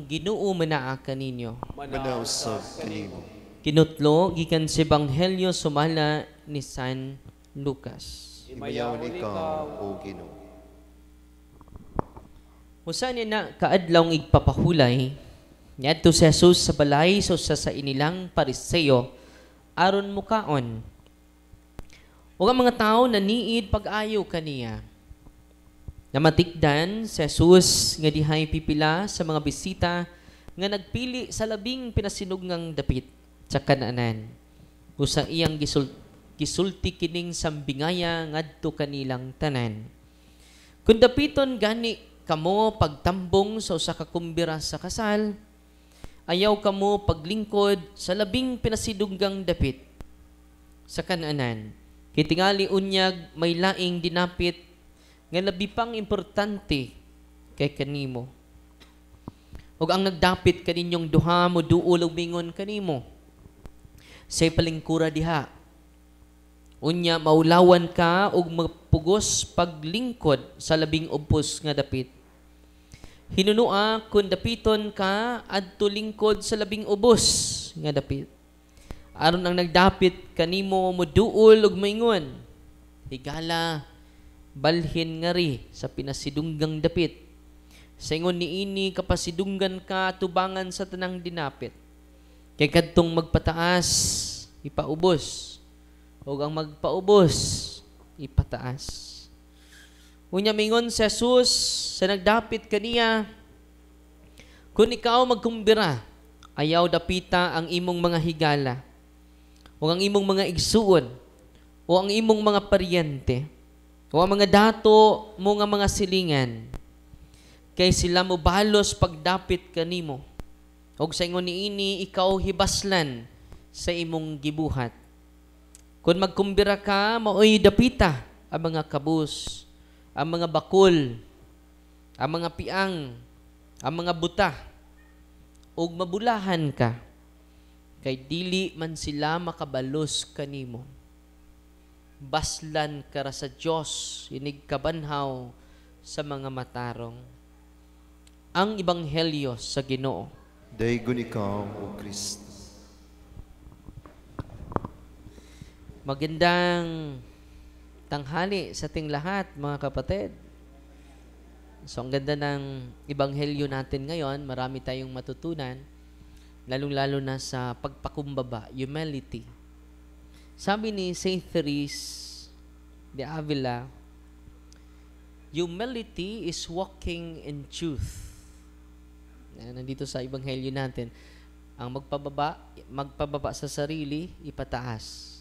Ginoo manaa kaninyo. Manausab kanimo. Kinutlo gikan sa Ebanghelyo sumala ni San Lucas. Himayaw ikaw, O Ginoo. Usa niya na kaadlawng igpapahulay, niadto si Jesus sa balay so sa inilang Pariseo aron mukaon. Ug ang mga tao naniid pag-ayo kaniya. Namatikdan si Jesus nga dihay pipila sa mga bisita nga nagpili sa labing pinasinugngang dapit sa kanaanan. Usa iyang gisulti kining sambingaya ngadto kanilang tanan. Kun dapiton gani kamo pagtambong sa usa ka kumbira sa kasal, ayaw kamo paglingkod sa labing pinasidunggang dapit sa kanaanan. Kitingali unyag may laing dinapit nga labi pang importante kay kanimo. Ug ang nagdapit kaninyong duha mo duol ug mingon kanimo, say palingkura diha. Unya maulawan ka ug magpugos paglingkod sa labing ubos nga dapit. Hinunua kun dapiton ka adto lingkod sa labing ubos nga dapit. Aron ang nagdapit kanimo moduol ug maingon, higala balhin nga ri sa pinasidunggang dapit. Sa ingon niini kapasidunggan ka tubangan sa tanang dinapit. Kay kadtong magpataas ipaubos, ug ang magpaubos ipataas. Unya mingon si Jesus sa nagdapit kaniya, kung ikaw magkumbira, ayaw dapita ang imong mga higala, o ang imong mga igsuon, o ang imong mga paryente, o ang mga dato mo nga mga silingan, kay sila mo balos pagdapit kanimo. Og sa ingon niini ikaw hibaslan sa imong gibuhat. Kung magkumbira ka, maoy dapita ang mga kabus, ang mga bakol, ang mga piang, ang mga buta, ug mabulahan ka, kay dili man sila makabalos kanimo. Baslan ka ra sa Dios, inig kabanhaw sa mga matarong. Ang Ebanghelyo sa Ginoo. Daygon ikaw, O Kristo. Magandang tanghali sa ating lahat, mga kapatid. So, ang ganda ng Ebanghelyo natin ngayon. Marami tayong matutunan, lalong-lalo na sa pagpakumbaba, humility. Sabi ni Saint Therese de Avila, humility is walking in truth. Nandito sa Ebanghelyo natin, ang magpababa sa sarili, ipataas.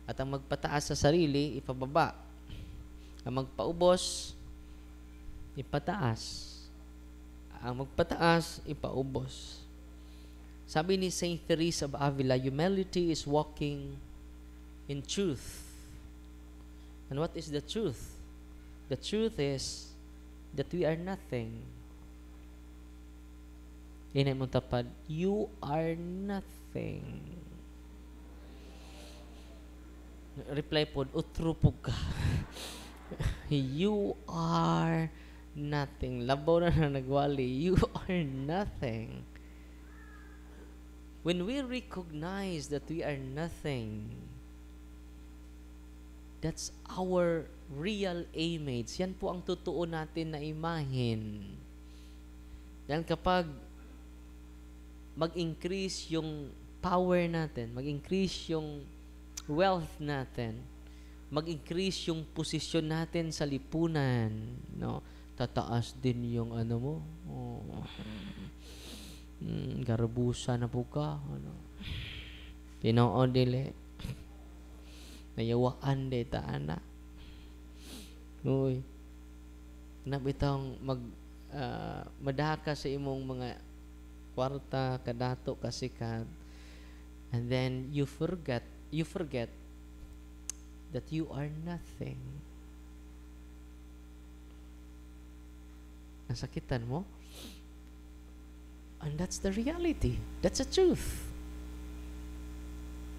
At ang magpataas sa sarili, ipababa. Ang magpaubos, ipataas. Ang magpataas, ipaubos. Sabi ni Saint Therese of Avila, humility is walking in truth. And what is the truth? The truth is that we are nothing. Inay mong tapad, you are nothing. Reply po, utrupog ka. You are nothing. Labaw na nagwali. You are nothing. When we recognize that we are nothing, that's our real image. Yan po ang totoo natin na imahin. Yan kapag mag-increase yung power natin, mag-increase yung wealth natin, mag-increase yung posisyon natin sa lipunan, no? Tataas din yung ano mo. Oh. Garbusa na po ka. Ano? Tinoo dili. Nayawaan de ta anak. Uy. Nabitang madaka sa imong mga kwarta, kadato, kasikat. And then you forget that you are nothing. Nasakitan mo? And that's the reality. That's the truth.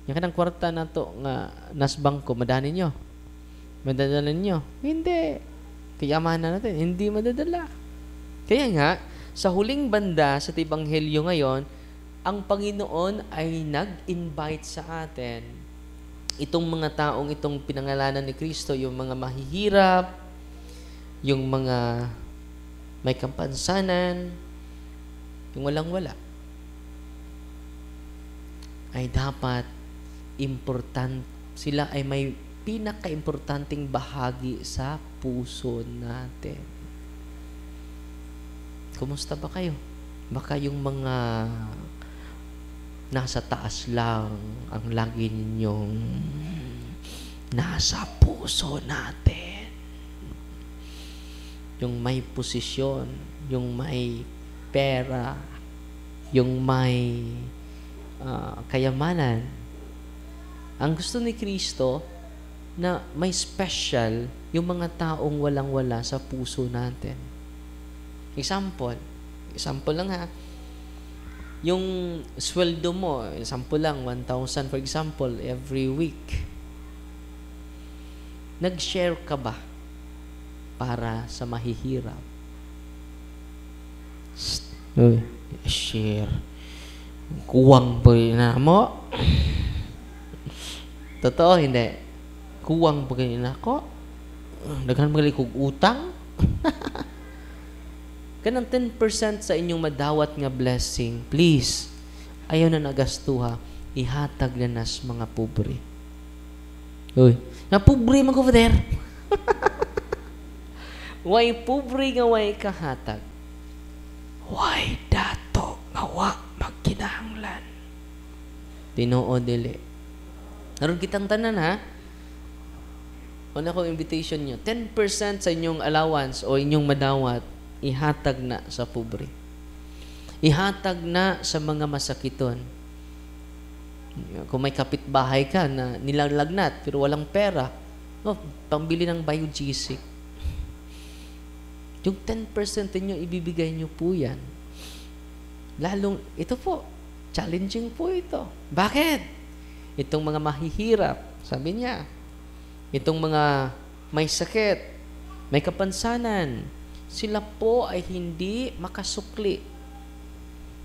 Yung kanang kwarta na to nga nasbang ko, madanin nyo. Madadala nyo. Hindi. Kayamanan natin. Hindi madadala. Kaya nga, sa huling banda sa Ebanghelyo ngayon, ang Panginoon ay nag-invite sa atin. Itong mga taong itong pinangalanan ni Kristo, yung mga mahihirap, yung mga may kapansanan, yung walang-wala, ay dapat sila ay may pinaka-importanting bahagi sa puso natin. Kumusta ba kayo? Baka yung mga nasa taas lang ang lagi ninyong nasa puso natin. Yung may posisyon, yung may pera, yung may kayamanan. Ang gusto ni Kristo na may special yung mga taong walang-wala sa puso natin. Example lang ha. Yung sweldo mo, example lang, 1,000 for example, every week. Nag-share ka ba para sa mahihirap? Uy, share. Kuwang pa na mo. Totoo, hindi. Kuwang pa na ako. Daghan magaling kong utang. Kanang 10% sa inyong madawat nga blessing, please, ayaw na nagastuha, ihatag na nas mga pobre. Uy, na pobre man ko over there. Way pobre nga way kahatag. Way dato nga wa magkinahanglan. Tinoo dili. Naroon kitang tanan ha. Una ko invitation nyo. 10% sa inyong allowance o inyong madawat, ihatag na sa pobre. Ihatag na sa mga masakiton. Kung may kapitbahay ka na nilalagnat pero walang pera, pambili ng biogesic. Yung 10% ninyo, ibibigay nyo po yan. Lalong, ito po, challenging po ito. Bakit? Itong mga mahihirap, sabi niya, itong mga may sakit, may kapansanan, sila po ay hindi makasukli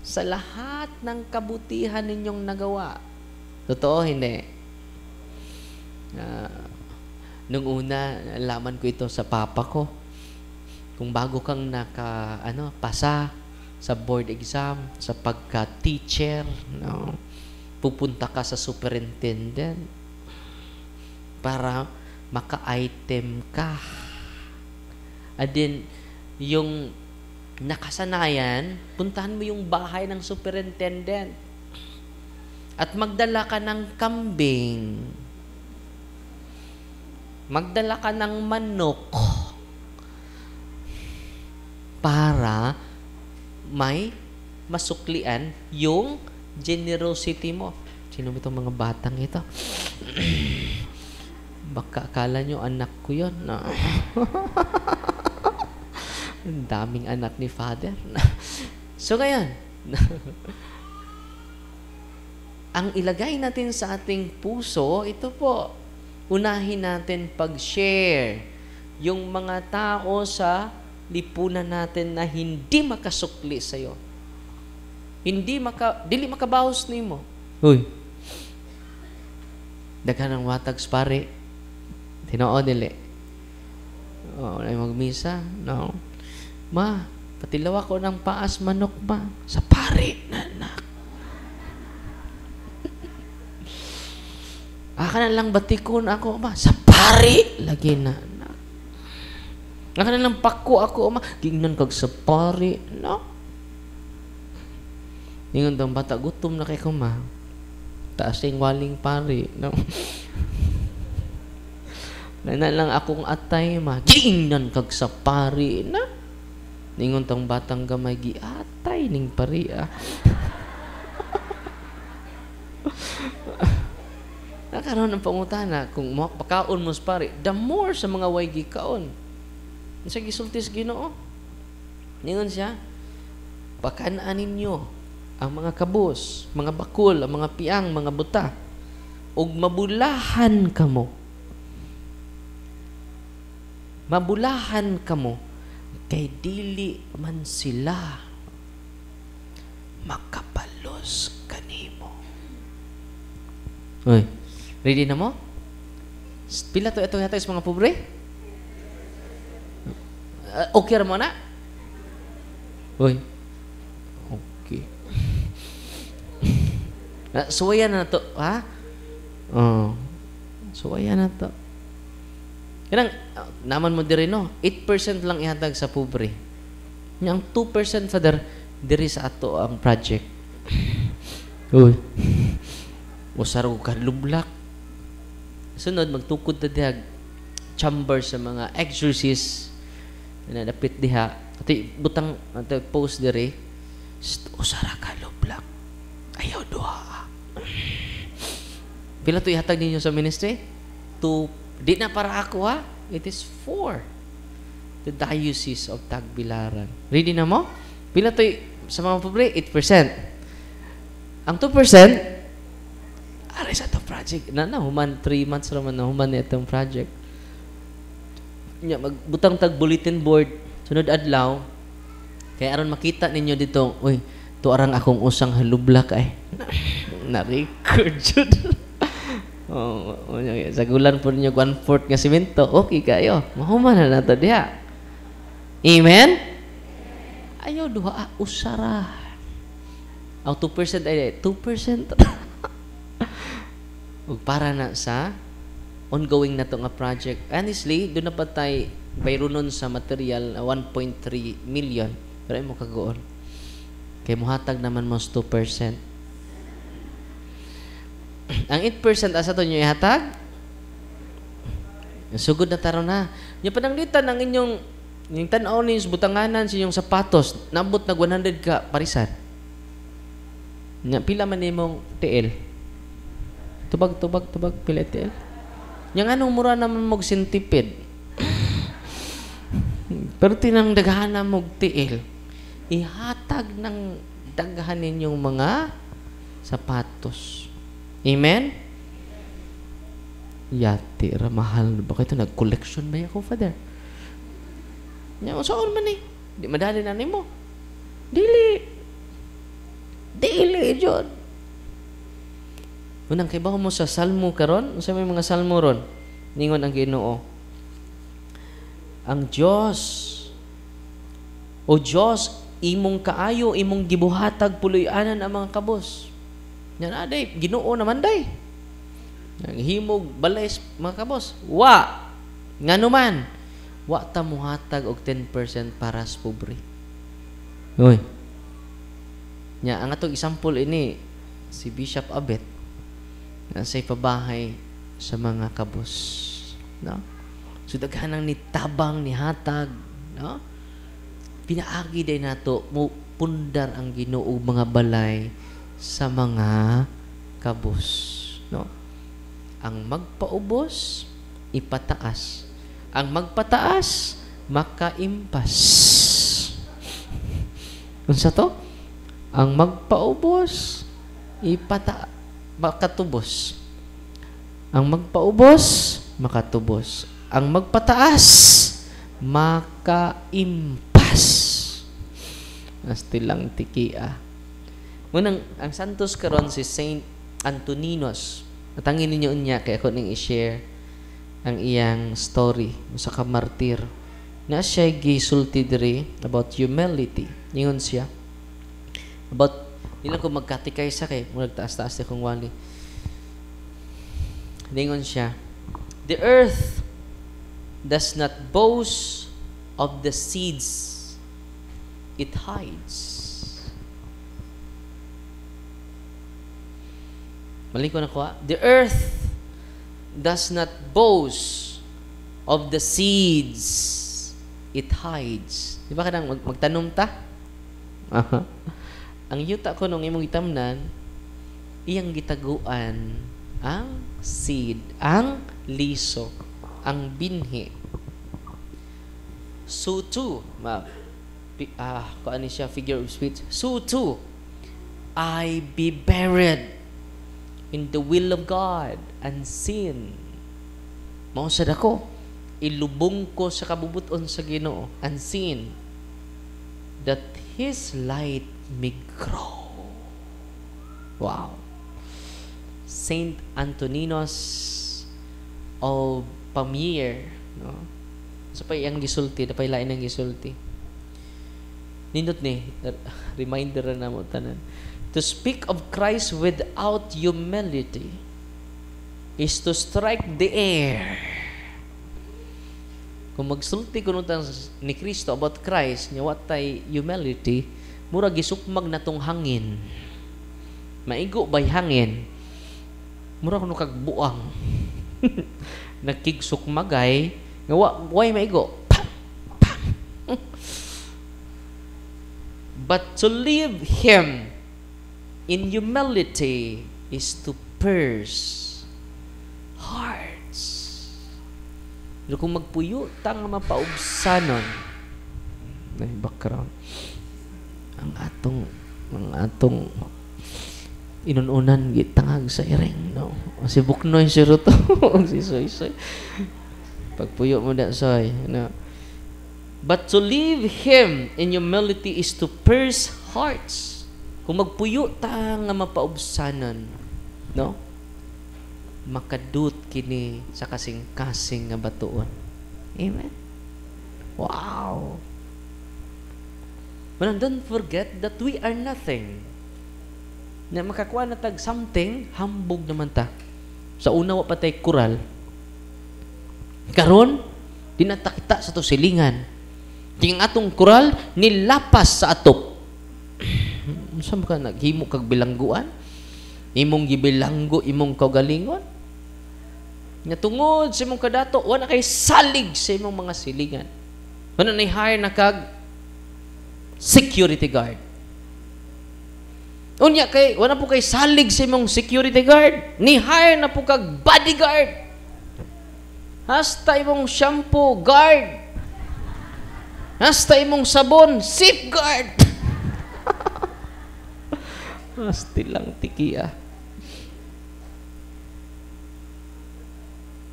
sa lahat ng kabutihan ninyong nagawa. Totoo, hindi? Nung una, nalaman ko ito sa papa ko. Kung bago kang pasa sa board exam, sa pagka-teacher, pupunta ka sa superintendent para maka-item ka. And then, yung nakasanayan, puntahan mo yung bahay ng superintendent at magdala ka ng kambing, magdala ka ng manok para may masuklian yung generosity mo. Sino mo itong mga batang ito? Baka akala nyo anak ko yun. No? Ang daming anak ni Father. So, ngayon, ang ilagay natin sa ating puso, ito po, unahin natin pag-share yung mga tao sa lipunan natin na hindi makasukli sa'yo. Dili makabawas nimo. Uy. Daghan ng watags pare. Tinoo dili. Ay magmisa. No. Ma, patilaw ako ng paas manok ba? Sa pare, nanak. Aka na lang batikon ako, ma. Sa pare, lagi na. Aka na lang pako ako, ma. Gingnan kag sa pare, no? Ingon daw bata, gutom na kay kuma. Taas yung waling pare. No? Na lang akong atay, ma. Gingnan kag sa pare, na? Ingon tong batang gamay, giatay ning pari, ah. Nakaroon ng pangutana, kung pakaon mo sa pare, the more sa mga way gikaon. Sa gisultis Ginoo. Ingon siya, pakanaan ninyo ang mga kabus, mga bakul, ang mga piang, mga buta, ug mabulahan kamo. Mabulahan kamo, kay dili man sila makapalos kanimo. Oy, ready na mo? Pila to ito yata is mga pobre? Okay ra mo na? Oy. Okay. Suwayan na to, ha? Suwayan na to. Kanang naman mo diri no, 8% lang ihatag sa pobre. Yang 2% father diri sa ato ang project. Uy. Usar ko kadlublak. Sunod magtukod ta diha chamber sa mga exorcist na dapit diha. Ati butang ati post diri. Usara kadlublak. Ayaw duha. Pila to ihatag ninyo sa ministry? 2. Di na para ako ha. It is for the Diocese of Tagbilaran. Ready na mo? Pila to sa mga pobre? 8%. Ang 2%, aray sa itong project. Human 3 months naman na human na itong project. Magbutang tag bulletin board. Sunod adlaw. Kaya aron makita ninyo dito, uy, to arang akong usang halublak ay. Na-record yun. Sa gulan po ninyo 1/4 nga simento, okay kayo. Mahuman na nato diha. Amen? Ayaw duha, usara. Ang 2% ay 2%. Ug para na sa ongoing na to nga project. Honestly, doon na pa tayo bayronon sa material 1.3 million. Pero ay mo kagoon. Kaya muhatag naman mo 2%. Ang 8% asa to nyo ihatag? Sugod na taro na. Yung pananglitan ng inyong yung tanaw ninyo butanganan sa inyong sapatos, nabot na 100 ka parisan. Nga, pila man imong TL? Tubag, pila TL? Yang anong mura naman mong sintipid? Pero tinang daghan na mong TL. Ihatag ng daghan ninyong mga sapatos. Amen? Yati, ramahal. Bakit ito? Nag-collection ba ako, Father? Saan man eh? Di madali na mo. Dili, John. Unang kaibaho mo sa salmo karon, sa may mga salmo ron, ningon ang Ginoo. Ang Diyos, o Diyos, imong kaayo, imong gibuhatag puloy-anan ang mga kabos. Yan aday, Ginoo naman day. Ang himog balay mga kabos. Nganuman. Wa ta muhatag og 10% para sa pobre. Uy. Nya ang atong example ini si Bishop Abet na sa pabahay sa mga kabos, no? So daghanang nitabang ni hatag, no? Pinaagi day nato mo pundar ang Ginoo mga balay sa mga kabos, no? Ang magpaubos ipataas, ang magpataas makaimpas. Unsa to? Ang magpaubos makatubos. Ang magpaubos makatubos. Ang magpataas makaimpas. Astilang tikia. Munang ang santos karon si Saint Antoninos. Natangin ninyo niya kaya ako ning i-share ang iyang story sa kamartir. Na siya gisulti diri about humility. Ningon siya about ilang ko magkatikay sa kay murag taas-taas akong wali. Ningon siya, the earth does not boast of the seeds it hides. Mali ko na ko, the earth does not boast of the seeds it hides. Di ba kanang magtanom ta? Ang yuta ko nung imong gitamnan, iyang gitaguan ang seed, ang liso, ang binhi. So too, kung ano siya, figure of speech. So too, I be buried in the will of God unseen. Mausad ako, ilubong ko sa kabubuton sa Ginoo, unseen, that His light may grow. Wow. Saint Antoninus of Pamier, no? So pa iyang gisulti, dapay lain ang gisulti. Nindot ni, reminder na mo tanan. To speak of Christ without humility is to strike the air. Kung magsulti kuno ni Kristo about Christ, nya watay humility, mura gisukmag na tong hangin. Maigo bay hangin. Mura kuno kag buang. Nakigsukmagay, nga way maigo. But to leave Him in humility is to pierce hearts. Pero kung magpuyo, tang mapaubsanon. May background. Ang atong inununan gitangag sa iring, no? Si Buknoy siro to. Si Soy. Pagpuyo mo da, Soy. No? But to leave Him in humility is to pierce hearts. Kung magpuyo ta nga mapaubsanan, no? Makadut kini sa kasing-kasing nga batuon. Amen. Wow. But don't forget that we are nothing. Na makakuha na tag something, hambog naman ta. Sa una wa patay kural. Karon, di na takita sa to silingan. Ting atong kural nilapas sa atop. Saan ka naghimo kag bilangguan? Imong gibilanggo imong kaugalingon? Nga tungod sa imong kadato, wala kay salig sa imong mga silingan. Wala na hire na kag security guard. Unya kay wala po kay salig sa imong security guard, ni hire na po kag bodyguard. Hasta imong shampoo guard. Hasta imong sabon safeguard. Hasti lang tikiya.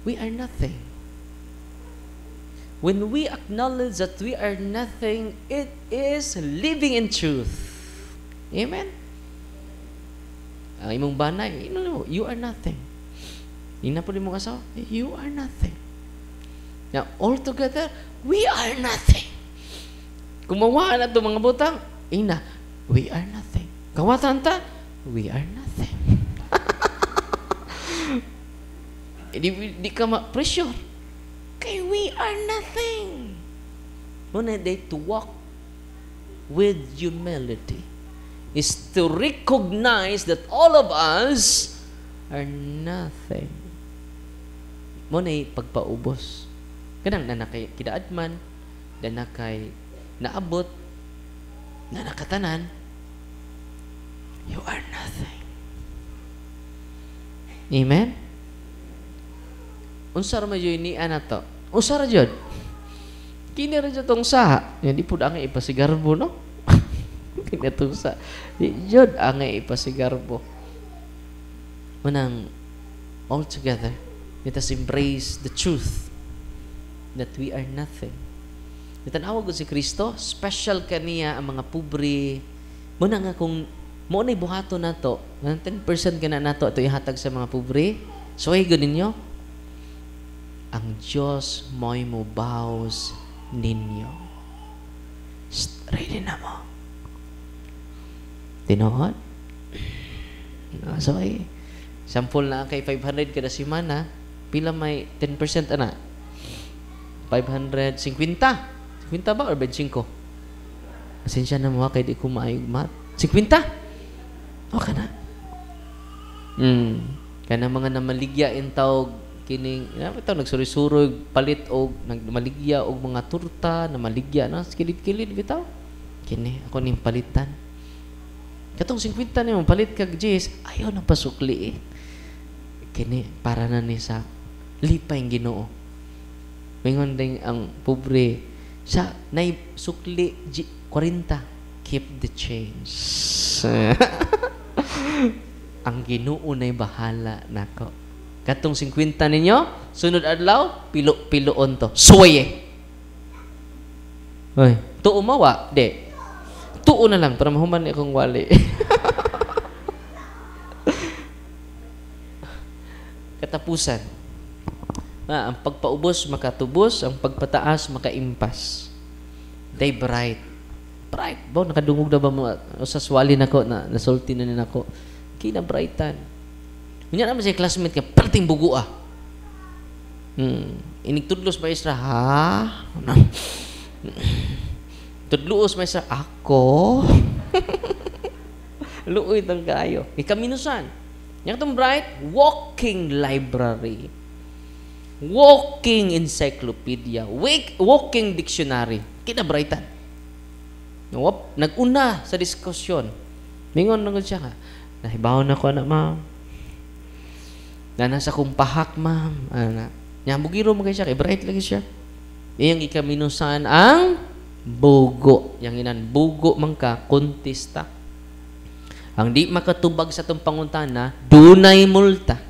We are nothing. When we acknowledge that we are nothing, it is living in truth. Amen? Ang imong banay, you are nothing. Ina po din mong asawa, you are nothing. Now, all together, we are nothing. Kumawa na ito mga butang, ina, we are nothing. Kawatan ta, we are nothing. Di ka ma-pressure. Kay we are nothing. Muna day to walk with humility is to recognize that all of us are nothing. Muna pagpaubos. Kanang nanakay kidaadman, nanakay naabot, nanakatanan, you are nothing. Amen? Unsar ma yun ni to? Unsar jud? Kini ra jud tong saha. Yan di pud angay ipasigarbo, no? Kini tong saha. Di jud angay ipasigarbo. Manang all together, let us embrace the truth that we are nothing. Itanawa ko si Kristo, special kaniya ang mga pobre. Muna nga kung mo na buhato na to, 10% ka na nato ito ihatag sa mga pobre, so ay ninyo, ang Diyos mo'y mubaws ninyo. Ready na mo. Tinood? So ay, sample na kay 500 kada simana, pila may 10% ana? 550? 50 ba or 25? Asensya na mo kay di ko maayog mat. 50? Okay na. Kana mga namaligya in tawag kining ito nagsurig-surig palit og nagmaligya og mga turta na maligya na kilid-kilid bitaw. Kini ako ning palitan. Katong 50 nimo palit kag Jis, ayaw na pasukli eh. Kini para na ni sa lipay ang Ginoo. Mingon ding ang pobre sa nay sukli 40, keep the change. Ang Ginoo nay bahala nako. Katong 50 ninyo, sunod adlaw, pilo-piloon to. Suwaye. Hoy, tuo mawa, de. Tuo na lang para mahuman akong wali. katapusan. Ang pagpaubos makatubos, ang pagpataas makaimpas. Day bright. Bright. Ba, nakadungog na ba mo sa swali nako na nasulti na nako. Kina brightan. Unya naman siya classmate ka, perting bugo ah. Inig tudlos maestra, ha? Tudlos maestra, ako? Luoy tang kayo. Ikaminusan. Yang itong bright, walking library. Walking encyclopedia. Walking dictionary. Kinabrightan. Nag-una sa diskusyon. Mingon na siya ka. Nahibaw na ko na, ma'am. Na nasa kong pahak, ma'am. Nyambugiro mo kayo siya. Kay bright lagi siya. Iyang ikaminusan ang bugo. Yang inan, bugo man ka, kontesta. Ang di makatubag sa itong pangutana, dunay multa.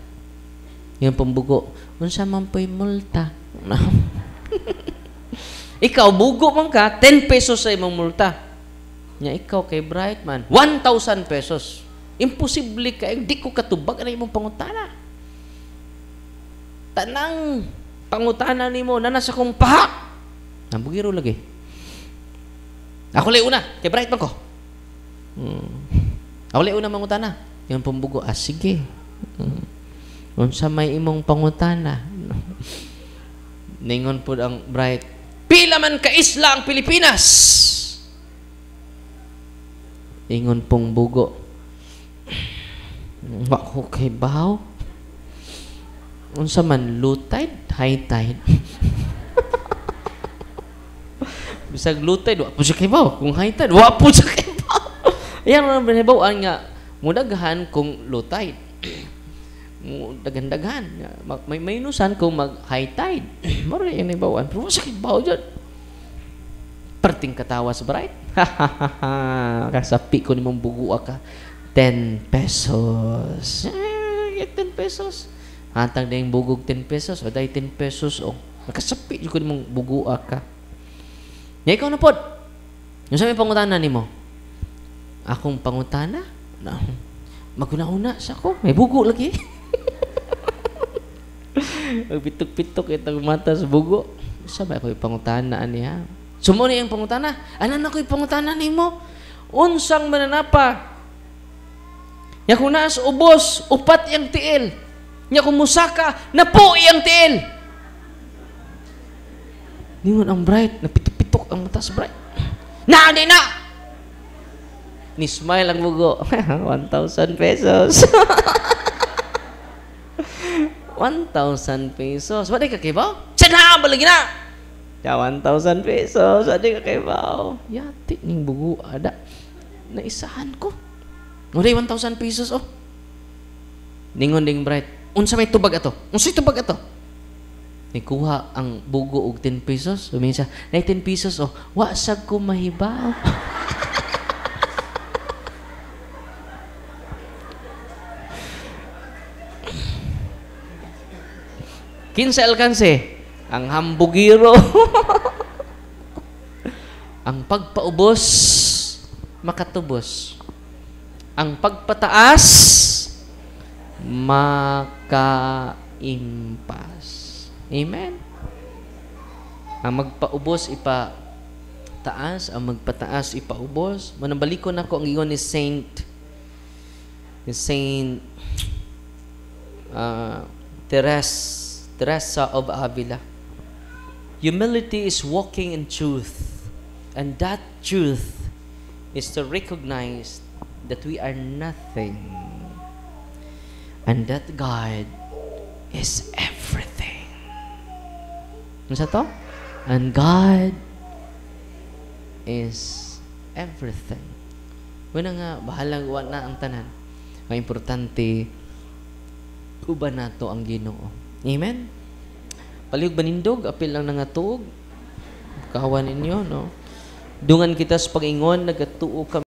Yung pambugo. Unsa man po'y multa? Ikaw, bugo man ka, 10 pesos sa imong multa. Nya ikaw kay bright man, 1,000 pesos. Imposible ka, di ko katubag na imong pangutana. Tanang pangutana nimo na nasa kong pahak. Nambugiro lagi. Ako lay una, kay bright man ko. Ako lay una mangutana. Yung pambugo, sige. Unsa may imong pangutana? Ningon po ang bright, pila man ka isla ang Pilipinas? Ingon pong bugo, wako kay bahaw? Unsa man, low tide, high tide? Bisag low tide, wapo siya kay bahaw. Kung high tide, wapo siya kay bahaw. Ayan ang binibawaan nga, mudaghan kung low tide. Dagan-dagan. May inusan kung mag-high tide. Mara yung nabawaan. Pero masakit ba o dyan? Perting katawa sa bright. Kasapi ko ni mong bugu ka. 10 pesos. 10 pesos. Hantang na yung bugog 10 pesos. O dahil 10 pesos. O, kasapi ko ni mong bugu ka. Nga ikaw na po. Yung sa may pangutana ni mo. Akong pangutana? Maguna-una sa ako. May bugo lagi. Pitok-pitok itong mata sa bugo. Sabay ko yung pangutana niya. Sumo niya yung pangutana. Anan ako yung pangutana ni mo? Unsang mananapa? Nya kung naas ubos, upat yung tiil. Nya kung musaka, napo yung tiil. Ningon ang bright, napitok-pitok ang mata sa bright. Di na! Ni-smile ang bugo. 1,000 pesos. 1,000 pesos. Wala ka kibaw? Sana balagi na! Ya, 1,000 pesos. Wala ka kibaw? Yati ning bugo. Ada. Naisahan ko. Wala 1,000 pesos, oh. Ningon ding bright. Unsa may tubag ato? Unsay tubag ato? Nikuha ang bugo og 10 pesos. Uminsa, na 10 pesos, oh. Wasag ko mahibaw. Kinsa alkanse? Ang hambugiro. Ang pagpaubos, makatubos. Ang pagpataas, makaimpas. Amen? Ang magpaubos, ipataas. Ang magpataas, ipaubos. Manabalikon ako ang ingon ni Saint Teresa of Avila. Humility is walking in truth, and that truth is to recognize that we are nothing and that God is everything. Ano sa to? And God is everything. Wala nga, bahalang na ang tanan. Ang importante, uban nato ang Ginoo. Amen? Palihog banindog, apil lang nangatuog. Kawan ninyo, no? Dungan kita sa pag-ingon, nagatuo kami.